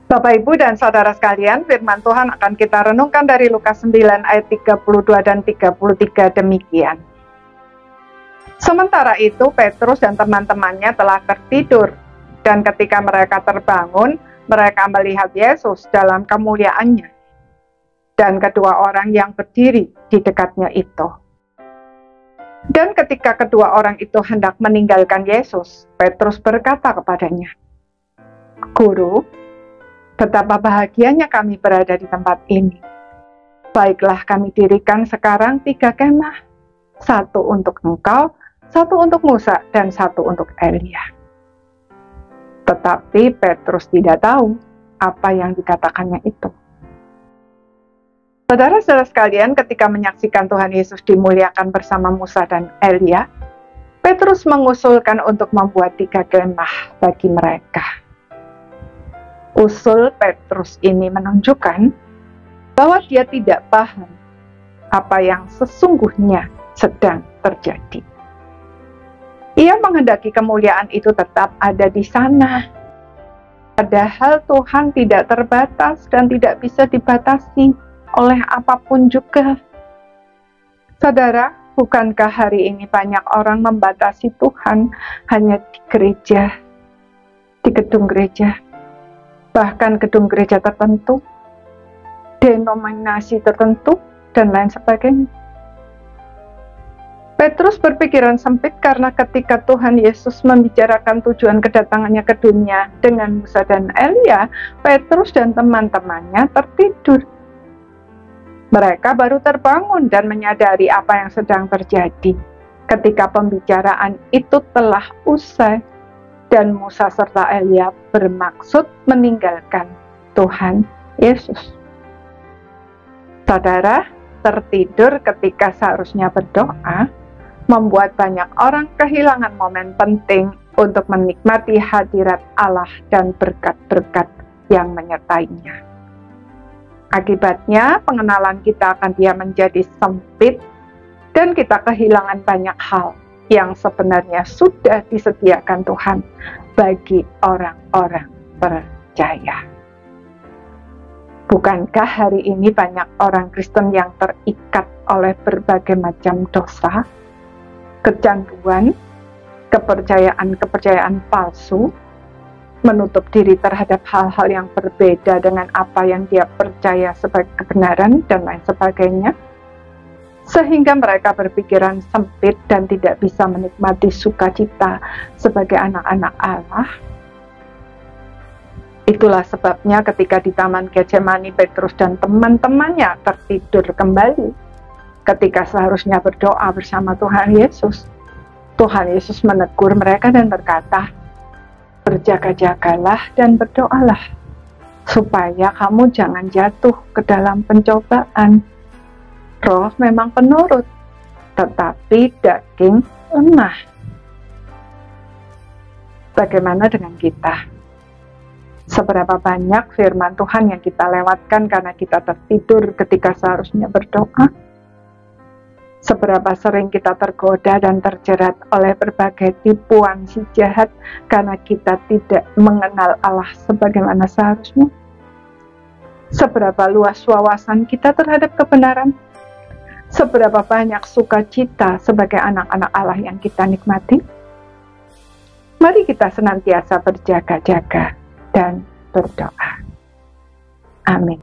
Bapak, Ibu, dan Saudara sekalian, firman Tuhan akan kita renungkan dari Lukas 9 ayat 32 dan 33 demikian. Sementara itu, Petrus dan teman-temannya telah tertidur, dan ketika mereka terbangun, mereka melihat Yesus dalam kemuliaannya, dan kedua orang yang berdiri di dekatnya itu. Dan ketika kedua orang itu hendak meninggalkan Yesus, Petrus berkata kepadanya, "Guru, betapa bahagianya kami berada di tempat ini. Baiklah kami dirikan sekarang 3 kemah, 1 untuk engkau, 1 untuk Musa, dan 1 untuk Elia." Tetapi Petrus tidak tahu apa yang dikatakannya itu. Saudara-saudara sekalian, ketika menyaksikan Tuhan Yesus dimuliakan bersama Musa dan Elia, Petrus mengusulkan untuk membuat 3 kemah bagi mereka. Usul Petrus ini menunjukkan bahwa dia tidak paham apa yang sesungguhnya sedang terjadi. Ia menghendaki kemuliaan itu tetap ada di sana. Padahal Tuhan tidak terbatas dan tidak bisa dibatasi oleh apapun juga. Saudara, bukankah hari ini banyak orang membatasi Tuhan hanya di gereja, di gedung gereja, bahkan gedung gereja tertentu, denominasi tertentu, dan lain sebagainya. Petrus berpikiran sempit karena ketika Tuhan Yesus membicarakan tujuan kedatangannya ke dunia dengan Musa dan Elia, Petrus dan teman-temannya tertidur. Mereka baru terbangun dan menyadari apa yang sedang terjadi ketika pembicaraan itu telah usai dan Musa serta Elia bermaksud meninggalkan Tuhan Yesus. Saudara, tertidur ketika seharusnya berdoa membuat banyak orang kehilangan momen penting untuk menikmati hadirat Allah dan berkat-berkat yang menyertainya. Akibatnya, pengenalan kita akan Dia menjadi sempit dan kita kehilangan banyak hal yang sebenarnya sudah disediakan Tuhan bagi orang-orang percaya. Bukankah hari ini banyak orang Kristen yang terikat oleh berbagai macam dosa, kecanduan, kepercayaan-kepercayaan palsu, menutup diri terhadap hal-hal yang berbeda dengan apa yang dia percaya sebagai kebenaran dan lain sebagainya, sehingga mereka berpikiran sempit dan tidak bisa menikmati sukacita sebagai anak-anak Allah? Itulah sebabnya ketika di Taman Getsemani, Petrus dan teman-temannya tertidur kembali ketika seharusnya berdoa bersama Tuhan Yesus. Tuhan Yesus menegur mereka dan berkata, "Berjaga-jagalah dan berdoalah, supaya kamu jangan jatuh ke dalam pencobaan. Roh memang penurut, tetapi daging lemah." Bagaimana dengan kita? Seberapa banyak firman Tuhan yang kita lewatkan karena kita tertidur ketika seharusnya berdoa? Seberapa sering kita tergoda dan terjerat oleh berbagai tipuan si jahat karena kita tidak mengenal Allah sebagaimana seharusnya? Seberapa luas wawasan kita terhadap kebenaran? Seberapa banyak sukacita sebagai anak-anak Allah yang kita nikmati? Mari kita senantiasa berjaga-jaga dan berdoa. Amin.